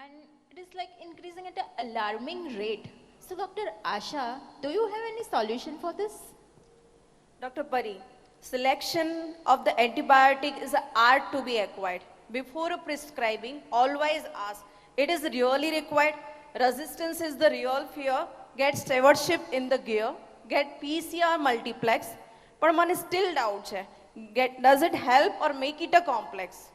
and it is like increasing at an alarming rate. So Dr. Asha, do you have any solution for this? Dr. Pari, selection of the antibiotic is an art to be acquired. Before prescribing, always ask, it is really required? Resistance is the real fear. Get stewardship in the gear. Get PCR multiplex. But one still doubt. Does it help or make it a complex?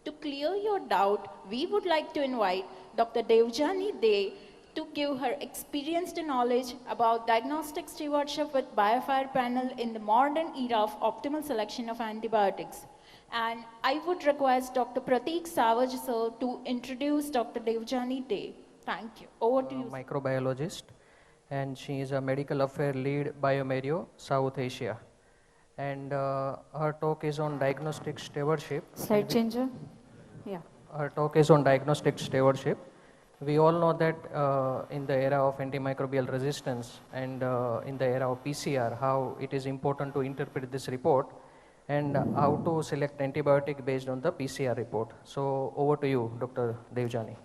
To clear your doubt, we would like to invite Dr. Devjani De to give her experienced knowledge about diagnostic stewardship with BioFire panel in the modern era of optimal selection of antibiotics. And I would request Dr. Pratik Savaj sir to introduce Dr. Devjani De. Thank you. Over to you. Microbiologist, and she is a medical affair lead BioMerio South Asia. And her talk is on diagnostic stewardship. Slide changer. Yeah. Her talk is on diagnostic stewardship. We all know that in the era of antimicrobial resistance and in the era of PCR, how it is important to interpret this report and how to select antibiotic based on the PCR report. So over to you, Dr. Devjani.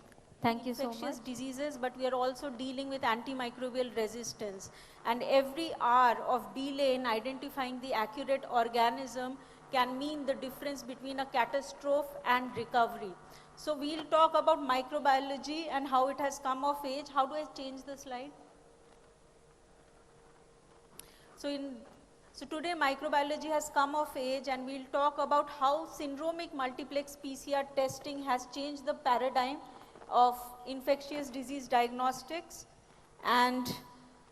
Thank you so Infectious much. diseases, but we are also dealing with antimicrobial resistance. And every hour of delay in identifying the accurate organism can mean the difference between a catastrophe and recovery. So we'll talk about microbiology and how it has come of age. How do I change the slide? So today microbiology has come of age, and we'll talk about how syndromic multiplex PCR testing has changed the paradigm of infectious disease diagnostics. And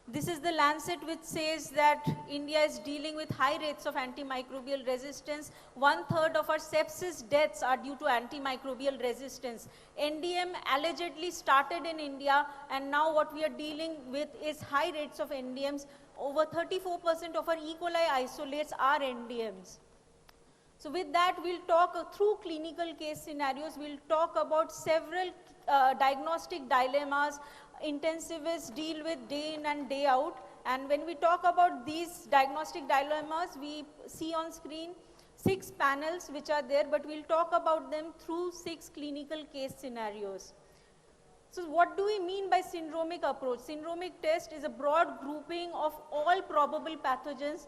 this is the Lancet, which says that India is dealing with high rates of antimicrobial resistance. 1/3 of our sepsis deaths are due to antimicrobial resistance. NDM allegedly started in India, and now what we are dealing with is high rates of NDMs. Over 34% of our E. coli isolates are NDMs. So with that, we'll talk through clinical case scenarios. We'll talk about several diagnostic dilemmas intensivists deal with day in and day out. And when we talk about these diagnostic dilemmas, we see on screen 6 panels which are there, but we'll talk about them through 6 clinical case scenarios. So what do we mean by syndromic approach? Syndromic test is a broad grouping of all probable pathogens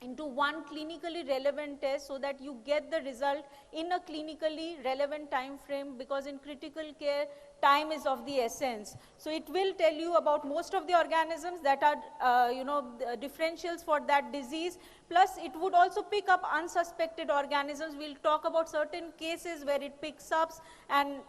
into one clinically relevant test so that you get the result in a clinically relevant time frame, because in critical care, time is of the essence. So it will tell you about most of the organisms that are, differentials for that disease. Plus, it would also pick up unsuspected organisms. We'll talk about certain cases where it picks up and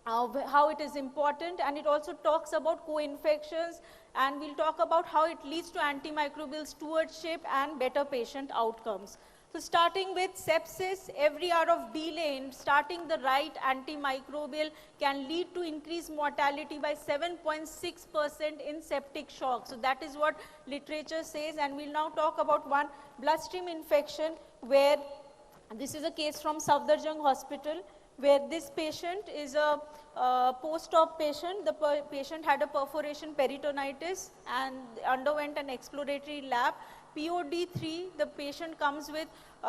how it is important, and it also talks about co-infections, and we'll talk about how it leads to antimicrobial stewardship and better patient outcomes. So starting with sepsis, every hour of delay in starting the right antimicrobial can lead to increased mortality by 7.6% in septic shock. So that is what literature says, and we'll now talk about one bloodstream infection where this is a case from Safdarjung Hospital, where this patient is a post-op patient. The patient had a perforation peritonitis and underwent an exploratory lab. POD3, the patient comes with,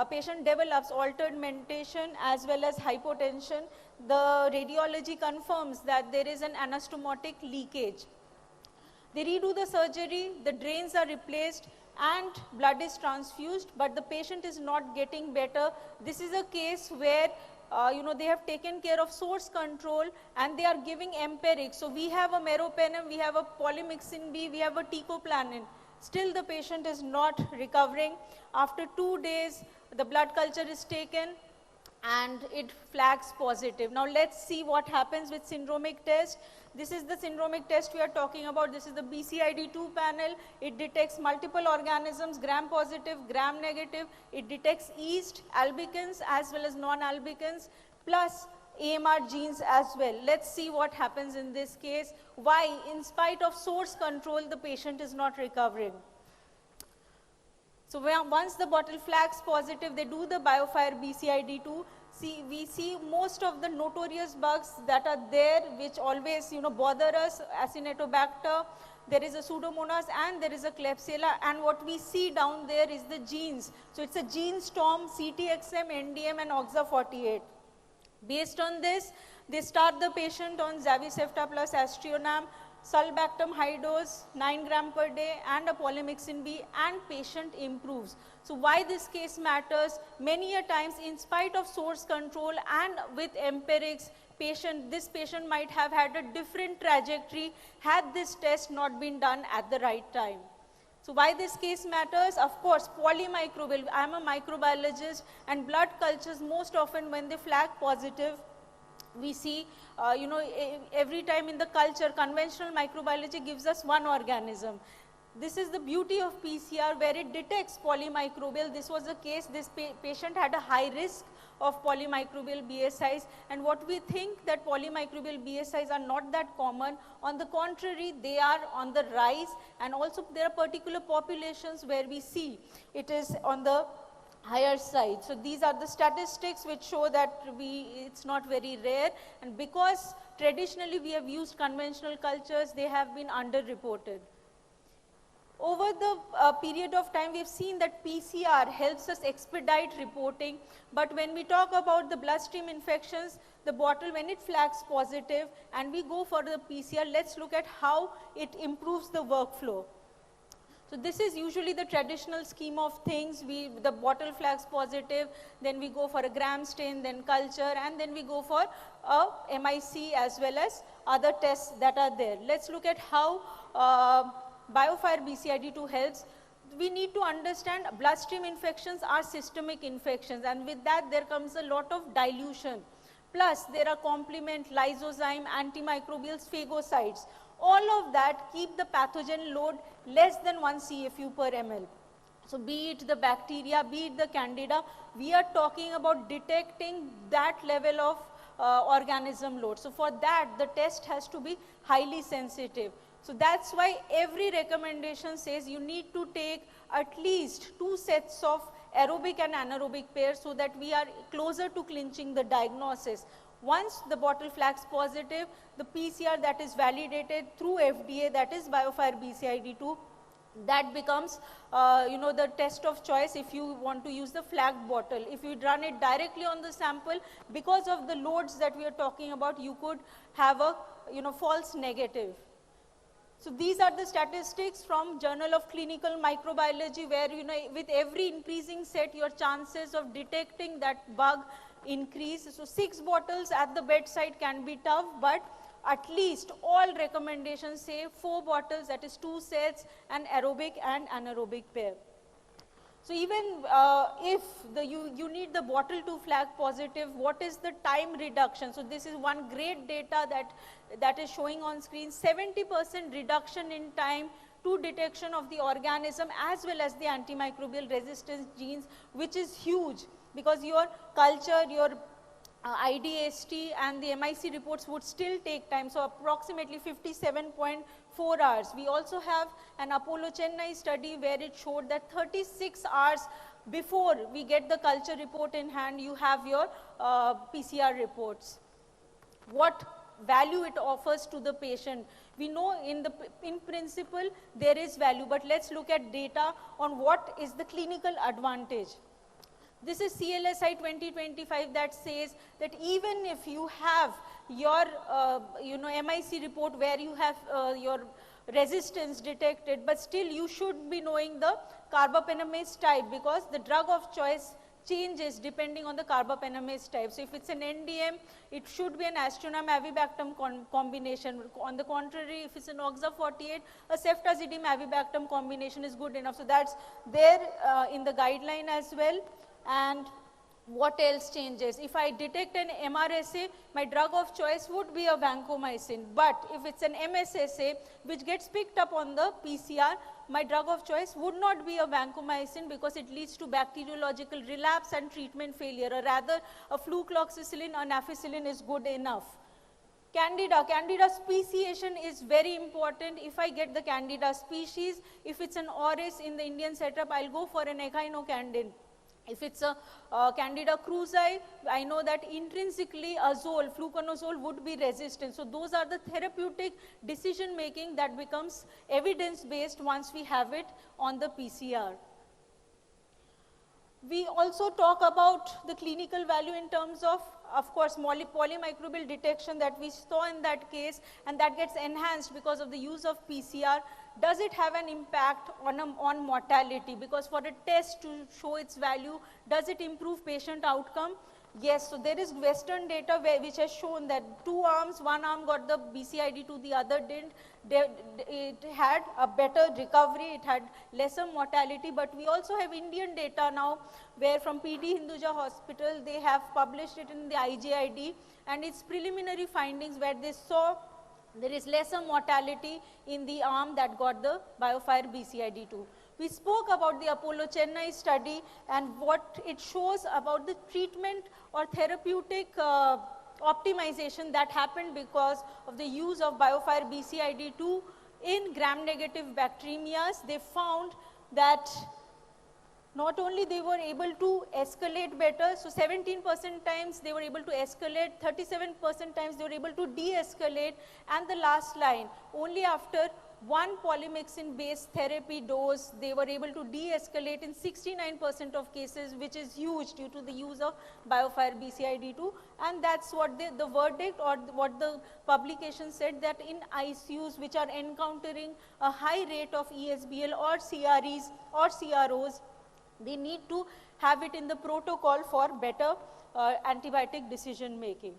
patient develops altered mentation as well as hypotension. The radiology confirms that there is an anastomotic leakage. They redo the surgery, the drains are replaced, and blood is transfused, but the patient is not getting better. This is a case where they have taken care of source control and they are giving empiric. So we have a meropenem, we have a polymyxin B, we have a teicoplanin. Still the patient is not recovering. After 2 days, the blood culture is taken and it flags positive. Now let's see what happens with syndromic test. This is the syndromic test we are talking about. This is the BCID2 panel. It detects multiple organisms, gram positive, gram negative. It detects yeast, albicans as well as non-albicans, plus AMR genes as well. Let's see what happens in this case. Why, in spite of source control, the patient is not recovering. So once the bottle flags positive, they do the BioFire BCID2. We see most of the notorious bugs that are there, which always bother us, Acinetobacter, there is a Pseudomonas, and there is a Klebsiella, and what we see down there is the genes. So it's a gene storm, CTXM, NDM, and OXA48. Based on this, They start the patient on Zavicefta plus aztreonam, sulbactam high dose, 9 gram per day, and a polymyxin B, and patient improves. So why this case matters? Many a times, in spite of source control and with empirics, this patient might have had a different trajectory had this test not been done at the right time. So why this case matters? Of course, polymicrobial. I am a microbiologist, and blood cultures most often when they flag positive, we see, every time in the culture, conventional microbiology gives us one organism. This is the beauty of PCR, where it detects polymicrobial. This was the case. This patient had a high risk of polymicrobial BSIs, and what we think that polymicrobial BSIs are not that common. On the contrary, they are on the rise, and also there are particular populations where we see it is on the higher side. So these are the statistics which show that it's not very rare, and because traditionally we have used conventional cultures, they have been underreported. Over the period of time, we have seen that PCR helps us expedite reporting, but when we talk about the bloodstream infections, the bottle, when it flags positive and we go for the PCR, let's look at how it improves the workflow. So this is usually the traditional scheme of things. The bottle flags positive, then we go for a gram stain, then culture, and then we go for a MIC as well as other tests that are there. Let's look at how BioFire BCID2 helps. We need to understand bloodstream infections are systemic infections, and with that there comes a lot of dilution. Plus there are complement, lysozyme, antimicrobials, phagocytes. All of that keep the pathogen load less than 1 CFU per ml. So be it the bacteria, be it the candida, we are talking about detecting that level of organism load. So for that, the test has to be highly sensitive. So that's why every recommendation says you need to take at least 2 sets of aerobic and anaerobic pairs so that we are closer to clinching the diagnosis. Once the bottle flags positive, the PCR that is validated through FDA, that is BioFire BCID2, that becomes the test of choice if you want to use the flagged bottle. If you run it directly on the sample, because of the loads that we are talking about, you could have a false negative. So these are the statistics from Journal of Clinical Microbiology, where with every increasing set, your chances of detecting that bug increase. So 6 bottles at the bedside can be tough, but at least all recommendations say 4 bottles, that is 2 sets, and aerobic and anaerobic pair. So even if you need the bottle to flag positive, what is the time reduction? So this is one great data that is showing on screen. 70% reduction in time to detection of the organism as well as the antimicrobial resistance genes, which is huge, because your culture, your IDST and the MIC reports would still take time, so approximately 57.4 hours. We also have an Apollo Chennai study where it showed that 36 hours before we get the culture report in hand, you have your PCR reports. What value it offers to the patient? We know in principle there is value, but let's look at data on what is the clinical advantage. This is CLSI 2025 that says that even if you have your MIC report where you have your resistance detected, but still you should be knowing the carbapenemase type, because the drug of choice changes depending on the carbapenemase type. So if it's an NDM, it should be an aztreonam avibactam combination. On the contrary, if it's an OXA48, a ceftazidime avibactam combination is good enough. So that's there in the guideline as well. And what else changes? If I detect an MRSA, my drug of choice would be a vancomycin. But if it's an MSSA, which gets picked up on the PCR, my drug of choice would not be a vancomycin, because it leads to bacteriological relapse and treatment failure. Or rather, a flucloxacillin or nafcillin is good enough. Candida speciation is very important. If I get the Candida species, if it's an auris in the Indian setup, I'll go for an echinocandin. If it's a Candida krusei, I know that intrinsically azole, fluconazole would be resistant. So those are the therapeutic decision making that becomes evidence based once we have it on the PCR. We also talk about the clinical value in terms of course, polymicrobial detection that we saw in that case, and that gets enhanced because of the use of PCR. Does it have an impact on mortality? Because for a test to show its value, does it improve patient outcome? Yes, so there is Western data which has shown that two arms, one arm got the BCID2, the other didn't. It had a better recovery, it had lesser mortality, but we also have Indian data now where from PD Hinduja Hospital, they have published it in the IJID, and its preliminary findings where they saw there is lesser mortality in the arm that got the BioFire BCID2. We spoke about the Apollo Chennai study and what it shows about the treatment or therapeutic optimization that happened because of the use of BioFire BCID2 in gram-negative bacteremias. They found that not only they were able to escalate better, so 17% times they were able to escalate, 37% times they were able to de-escalate, and the last line, only after one polymyxin based therapy dose, they were able to de-escalate in 69% of cases, which is huge due to the use of BioFire BCID2, and that's what the verdict or what the publication said, that in ICUs which are encountering a high rate of ESBL or CREs or CROs, they need to have it in the protocol for better antibiotic decision making.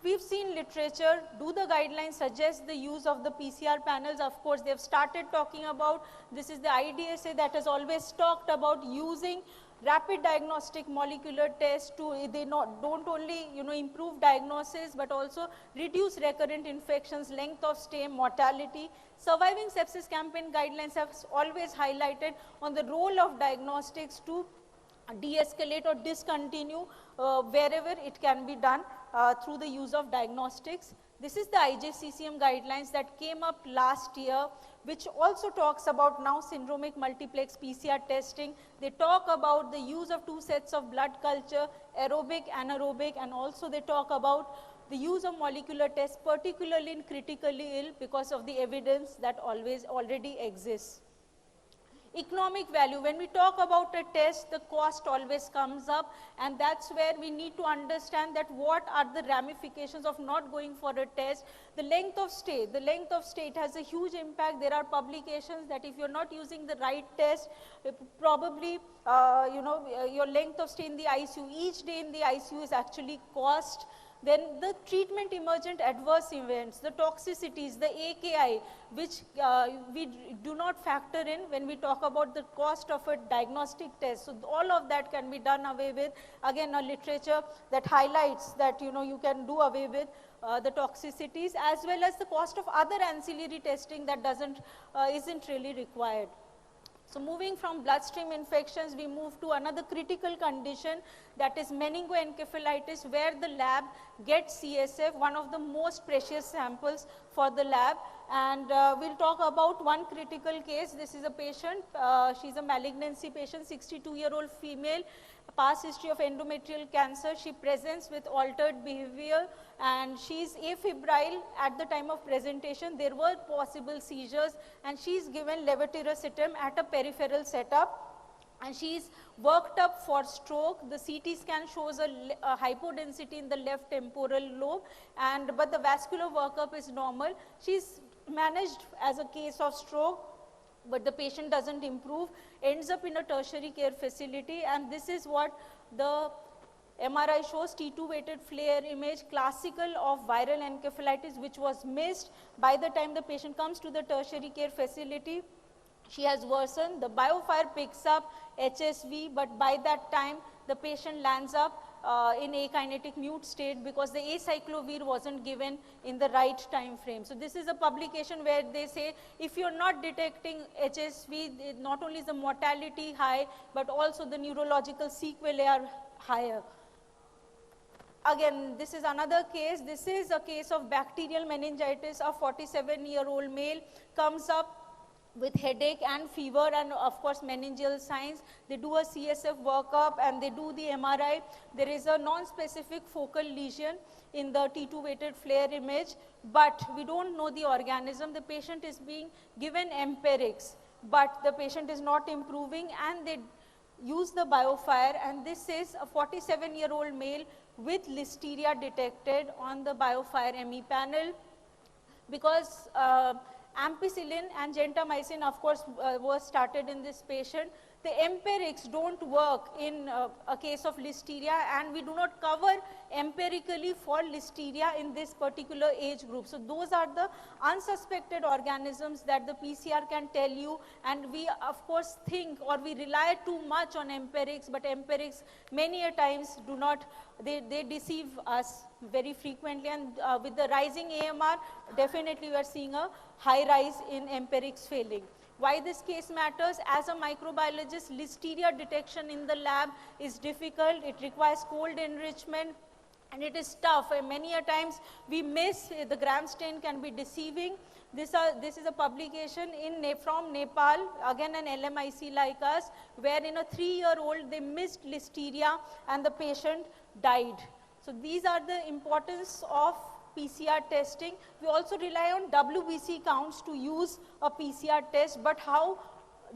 We've seen literature, do the guidelines suggest the use of the PCR panels? Of course, they've started talking about, this is the IDSA that has always talked about using rapid diagnostic molecular tests to, they don't only improve diagnosis, but also reduce recurrent infections, length of stay, mortality. Surviving Sepsis Campaign guidelines have always highlighted on the role of diagnostics to de-escalate or discontinue wherever it can be done through the use of diagnostics. This is the IJCCM guidelines that came up last year, which also talks about now syndromic multiplex PCR testing. They talk about the use of 2 sets of blood culture, aerobic, anaerobic, and also they talk about the use of molecular tests, particularly in critically ill, because of the evidence that already exists. Economic value, when we talk about a test, the cost always comes up, and that's where we need to understand that what are the ramifications of not going for a test. The length of stay, it has a huge impact. There are publications that if you're not using the right test, probably your length of stay in the ICU, each day in the ICU is actually cost. Then the treatment emergent adverse events, the toxicities, the AKI, which we do not factor in when we talk about the cost of a diagnostic test. So all of that can be done away with. Again, a literature that highlights that you can do away with the toxicities, as well as the cost of other ancillary testing that isn't really required. So moving from bloodstream infections, we move to another critical condition, that is meningoencephalitis, where the lab gets CSF, one of the most precious samples for the lab. And we'll talk about one critical case. This is a patient, she's a malignancy patient, 62-year-old female, past history of endometrial cancer. She presents with altered behavior and she's afebrile at the time of presentation. There were possible seizures and she's given levetiracetam at a peripheral setup. And she's worked up for stroke. The CT scan shows a hypodensity in the left temporal lobe, but the vascular workup is normal. She's managed as a case of stroke, but the patient doesn't improve, ends up in a tertiary care facility, and this is what the MRI shows, T2 weighted FLAIR image, classical of viral encephalitis, which was missed. By the time the patient comes to the tertiary care facility, she has worsened. The BioFire picks up HSV, but by that time the patient lands up in akinetic mute state because the acyclovir wasn't given in the right time frame. So this is a publication where they say if you're not detecting HSV, not only is the mortality high, but also the neurological sequelae are higher. Again, this is another case. This is a case of bacterial meningitis. A 47-year-old male comes up with headache and fever and of course meningeal signs. They do a CSF workup and they do the MRI. There is a non-specific focal lesion in the T2 weighted FLAIR image, but we don't know the organism. The patient is being given empirics, but the patient is not improving, and they use the BioFire, and this is a 47-year-old male with listeria detected on the BioFire ME panel, because ampicillin and gentamicin, of course, was started in this patient. The empirics don't work in a case of listeria, and we do not cover empirically for listeria in this particular age group. So those are the unsuspected organisms that the PCR can tell you, and we of course think, or we rely too much on empirics, but empirics many a times do not, they deceive us very frequently, and with the rising AMR, definitely we are seeing a high rise in empirics failing. Why this case matters? As a microbiologist, listeria detection in the lab is difficult. It requires cold enrichment, and it is tough. And many a times we miss, the gram stain can be deceiving. This is a publication from Nepal, again an LMIC like us, where in a 3-year-old they missed listeria and the patient died. So these are the importance of PCR testing. We also rely on WBC counts to use a PCR test, but how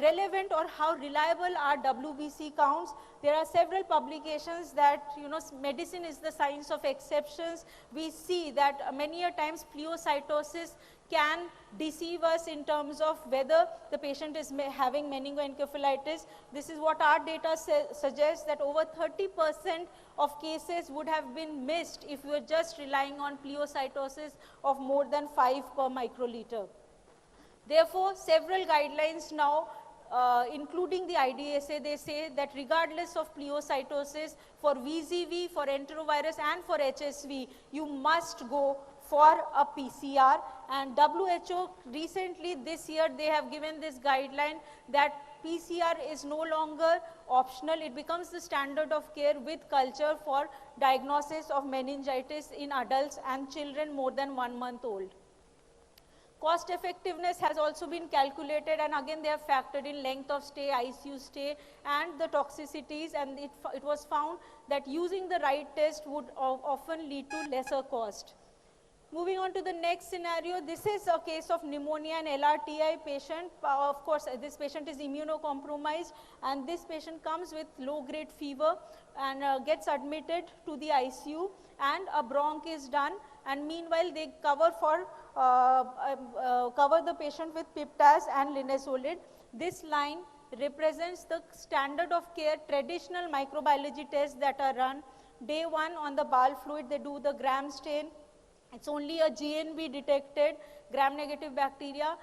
relevant or how reliable are WBC counts? There are several publications that, medicine is the science of exceptions. We see that many a times pleocytosis can deceive us in terms of whether the patient is having meningoencephalitis. This is what our data suggests, that over 30% of cases would have been missed if we were just relying on pleocytosis of more than 5 per microliter. Therefore, several guidelines now, including the IDSA, they say that regardless of pleocytosis, for VZV, for enterovirus and for HSV, you must go for a PCR. And WHO recently this year, they have given this guideline that PCR is no longer optional. It becomes the standard of care with culture for diagnosis of meningitis in adults and children more than 1 month old. Cost effectiveness has also been calculated, and again they have factored in length of stay, ICU stay, and the toxicities, and it was found that using the right test would often lead to lesser cost. Moving on to the next scenario, this is a case of pneumonia and LRTI patient. Of course, this patient is immunocompromised, and this patient comes with low-grade fever and gets admitted to the ICU, and a bronch is done, and meanwhile they cover the patient with Pip-Tazo and linezolid. This line represents the standard of care traditional microbiology tests that are run. Day 1 on the bowel fluid, they do the gram stain. It's only a GNB detected, gram-negative bacteria,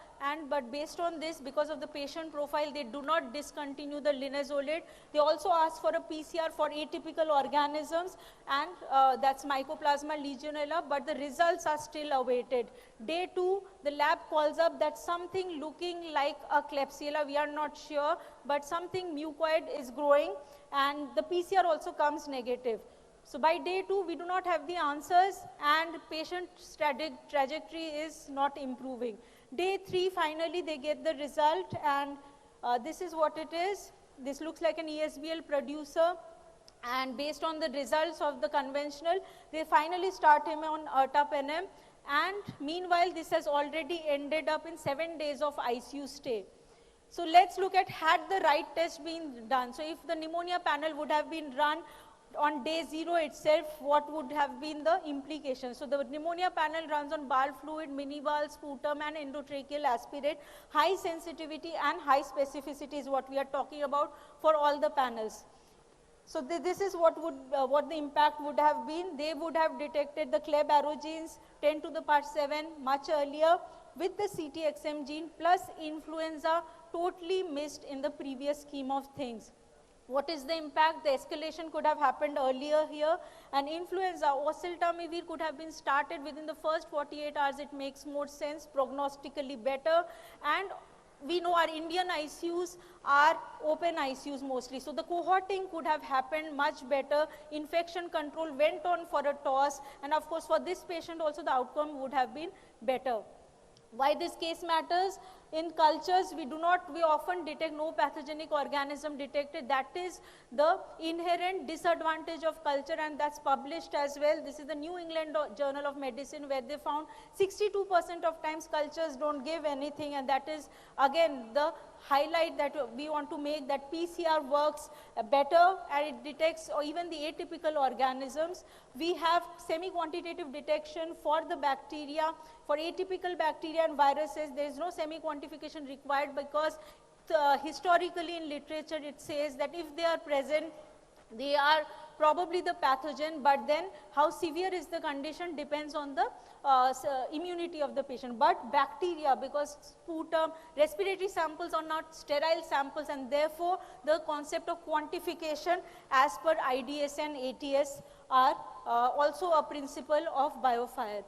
but based on this, because of the patient profile, they do not discontinue the linezolid. They also ask for a PCR for atypical organisms, and that's Mycoplasma legionella, but the results are still awaited. Day 2, the lab calls up that something looking like a Klebsiella, we are not sure, but something mucoid is growing, and the PCR also comes negative. So by day 2, we do not have the answers, and patient's trajectory is not improving. Day 3, finally, they get the result, and this is what it is. This looks like an ESBL producer, and based on the results of the conventional, they finally start him on ertapenem, and meanwhile, this has already ended up in 7 days of ICU stay. So let's look at, had the right test been done. So if the pneumonia panel would have been run on day 0 itself, what would have been the implications? So the pneumonia panel runs on bowel fluid, mini-bowel, sputum, and endotracheal aspirate. High sensitivity and high specificity is what we are talking about for all the panels. So this is what the impact would have been. They would have detected the Kleb aerogenes 10 to the power 7 much earlier, with the CTXM gene plus influenza totally missed in the previous scheme of things. What is the impact? The escalation could have happened earlier here, and influenza, oseltamivir could have been started within the first 48 hours. It makes more sense, prognostically better, and we know our Indian ICUs are open ICUs mostly. So the cohorting could have happened much better. Infection control went on for a toss, and of course for this patient also the outcome would have been better. Why this case matters? In cultures, we often detect no pathogenic organism detected. That is the inherent disadvantage of culture, and that's published as well. This is the New England Journal of Medicine, where they found 62% of times cultures don't give anything, and that is again the highlight that we want to make that PCR works better and it detects or even the atypical organisms. We have semi-quantitative detection for the bacteria. For atypical bacteria and viruses, there is no semi-quantification required because historically in literature it says that if they are present, they are probably the pathogen, but then how severe is the condition depends on the immunity of the patient. But bacteria, because sputum, respiratory samples are not sterile samples, and therefore the concept of quantification as per IDS and ATS are also a principle of BioFire.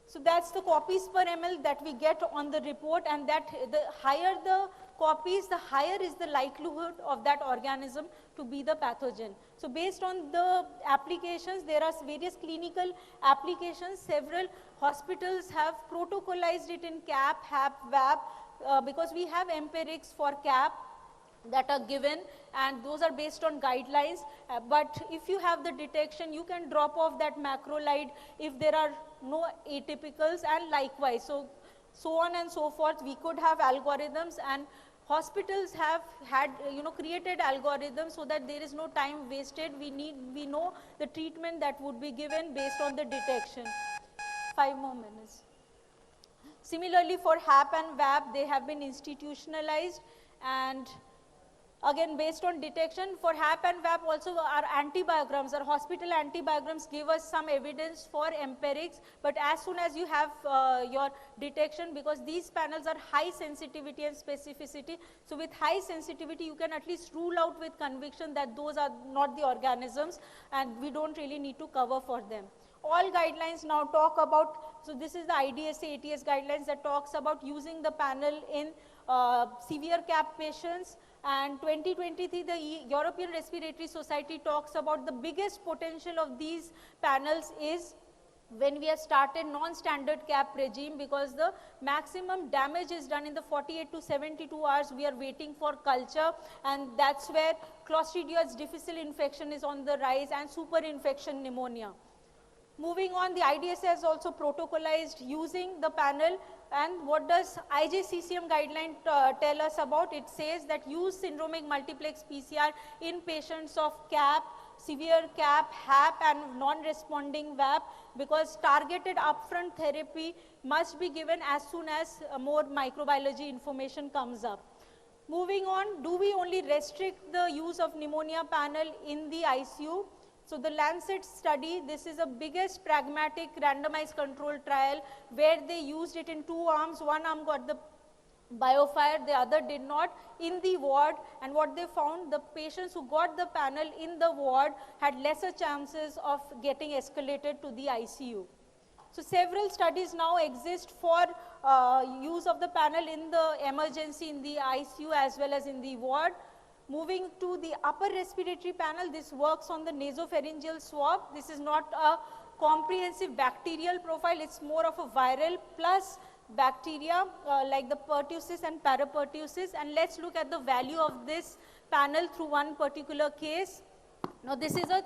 So that's the copies per ml that we get on the report, and that the higher the copies, the higher is the likelihood of that organism to be the pathogen. So based on the applications, there are various clinical applications. Several hospitals have protocolized it in CAP, HAP, VAP, because we have empirics for CAP that are given, and those are based on guidelines. But if you have the detection, you can drop off that macrolide if there are no atypicals, and likewise. So on and so forth, we could have algorithms, and hospitals have had, created algorithms so that there is no time wasted. We know the treatment that would be given based on the detection. 5 more minutes. Similarly, for HAP and VAP, they have been institutionalized, and again, based on detection, for HAP and VAP also our antibiograms, our hospital antibiograms give us some evidence for empirics, but as soon as you have your detection, because these panels are high sensitivity and specificity, so with high sensitivity you can at least rule out with conviction that those are not the organisms, and we don't really need to cover for them. All guidelines now talk about, so this is the IDSA ATS guidelines that talks about using the panel in severe CAP patients. And 2023, the European Respiratory Society talks about the biggest potential of these panels is when we have started non-standard CAP regime, because the maximum damage is done in the 48 to 72 hours. We are waiting for culture, and that's where Clostridioides difficile infection is on the rise, and superinfection pneumonia. Moving on, the IDSA has also protocolized using the panel. And what does IJCCM guideline tell us about? It says that use syndromic multiplex PCR in patients of CAP, severe CAP, HAP, and non-responding VAP, because targeted upfront therapy must be given as soon as more microbiology information comes up. Moving on, do we only restrict the use of pneumonia panel in the ICU? So the Lancet study, this is the biggest pragmatic randomized control trial where they used it in 2 arms. One arm got the BioFire, the other did not, in the ward. And what they found, the patients who got the panel in the ward had lesser chances of getting escalated to the ICU. So several studies now exist for use of the panel in the emergency, in the ICU as well as in the ward. Moving to the upper respiratory panel, this works on the nasopharyngeal swab. This is not a comprehensive bacterial profile, it's more of a viral plus bacteria like the pertussis and parapertussis. And let's look at the value of this panel through one particular case. Now this is a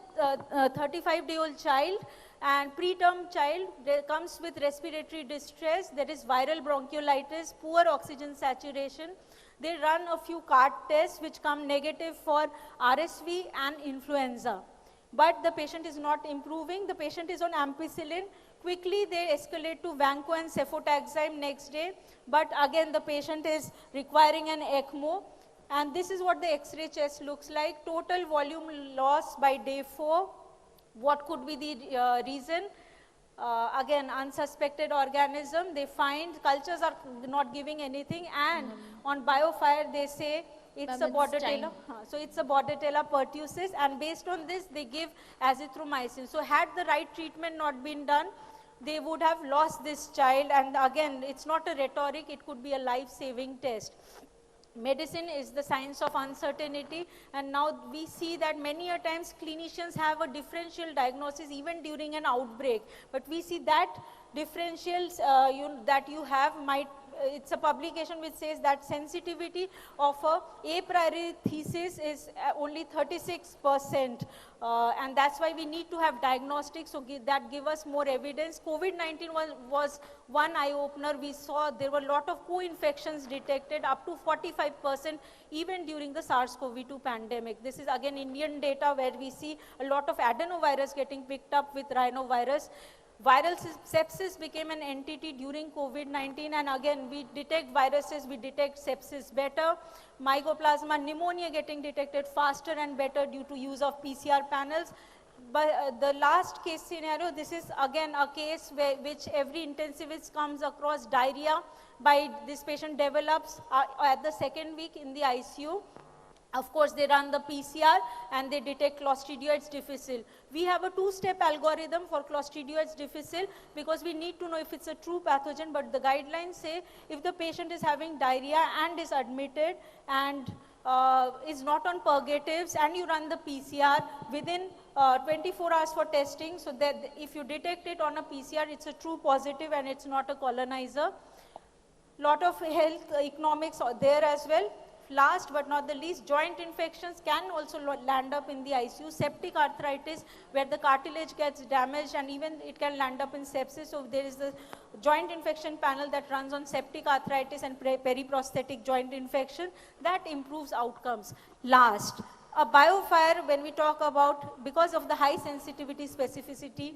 35-day-old child, and preterm child, there comes with respiratory distress, there is viral bronchiolitis, poor oxygen saturation. They run a few CART tests which come negative for RSV and influenza. But the patient is not improving, the patient is on ampicillin. Quickly they escalate to vanco and cefotaxime next day, but again the patient is requiring an ECMO. And this is what the X-ray chest looks like. Total volume loss by day 4. What could be the reason? Again, unsuspected organism. They find cultures are not giving anything, and on BioFire they say it's a Bordetella. So it's a Bordetella pertussis, and based on this they give azithromycin. So had the right treatment not been done, they would have lost this child. And again, it's not a rhetoric, it could be a life-saving test. Medicine is the science of uncertainty, and now we see that many a times clinicians have a differential diagnosis even during an outbreak, but we see that differentials that you have might it's a publication which says that sensitivity of a priori thesis is only 36%, and that's why we need to have diagnostics that give us more evidence. COVID-19 was one eye-opener. We saw there were a lot of co-infections detected, up to 45% even during the SARS-CoV-2 pandemic. This is again Indian data where we see a lot of adenovirus getting picked up with rhinovirus. Viral sepsis became an entity during COVID-19, and again we detect viruses, we detect sepsis better. Mycoplasma pneumonia getting detected faster and better due to use of PCR panels. But the last case scenario, this is again a case which every intensivist comes across diarrhea by this patient develops at the second week in the ICU. Of course, they run the PCR and they detect Clostridioides difficile. We have a two-step algorithm for Clostridioides difficile because we need to know if it's a true pathogen, but the guidelines say if the patient is having diarrhea and is admitted and is not on purgatives and you run the PCR within 24 hours for testing, so that if you detect it on a PCR, it's a true positive and it's not a colonizer. Lot of health economics are there as well. Last but not the least, joint infections can also land up in the ICU. Septic arthritis, where the cartilage gets damaged and even it can land up in sepsis. So there is the joint infection panel that runs on septic arthritis and periprosthetic joint infection that improves outcomes. Last, a BioFire, when we talk about, because of the high sensitivity specificity,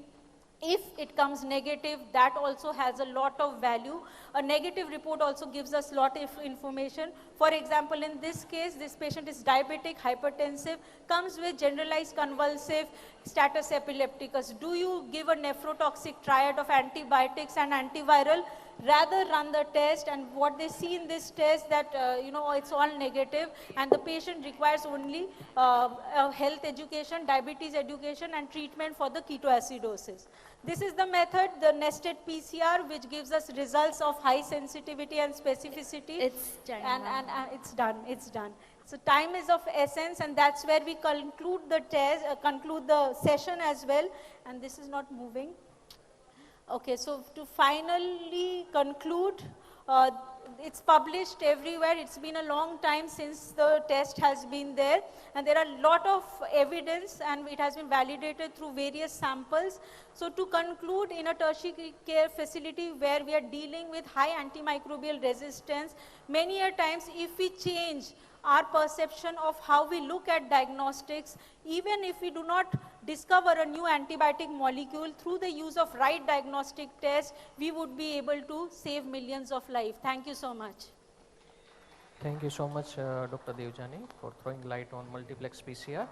if it comes negative, that also has a lot of value. A negative report also gives us lot of information. For example, in this case, this patient is diabetic, hypertensive, comes with generalized convulsive status epilepticus. Do you give a nephrotoxic triad of antibiotics and antiviral? Rather run the test, and what they see in this test that, it's all negative and the patient requires only health education, diabetes education and treatment for the ketoacidosis. This is the method, the nested PCR, which gives us results of high sensitivity and specificity. It's done, And it's done. So time is of essence, and that's where we conclude the test, conclude the session as well. And this is not moving. Okay, so to finally conclude, it's published everywhere. It's been a long time since the test has been there, and there are a lot of evidence, and it has been validated through various samples. So to conclude, in a tertiary care facility where we are dealing with high antimicrobial resistance, many a times if we change our perception of how we look at diagnostics, even if we do not discover a new antibiotic molecule, through the use of right diagnostic tests, we would be able to save millions of lives. Thank you so much. Thank you so much, Dr. Devjani, for throwing light on multiplex PCR.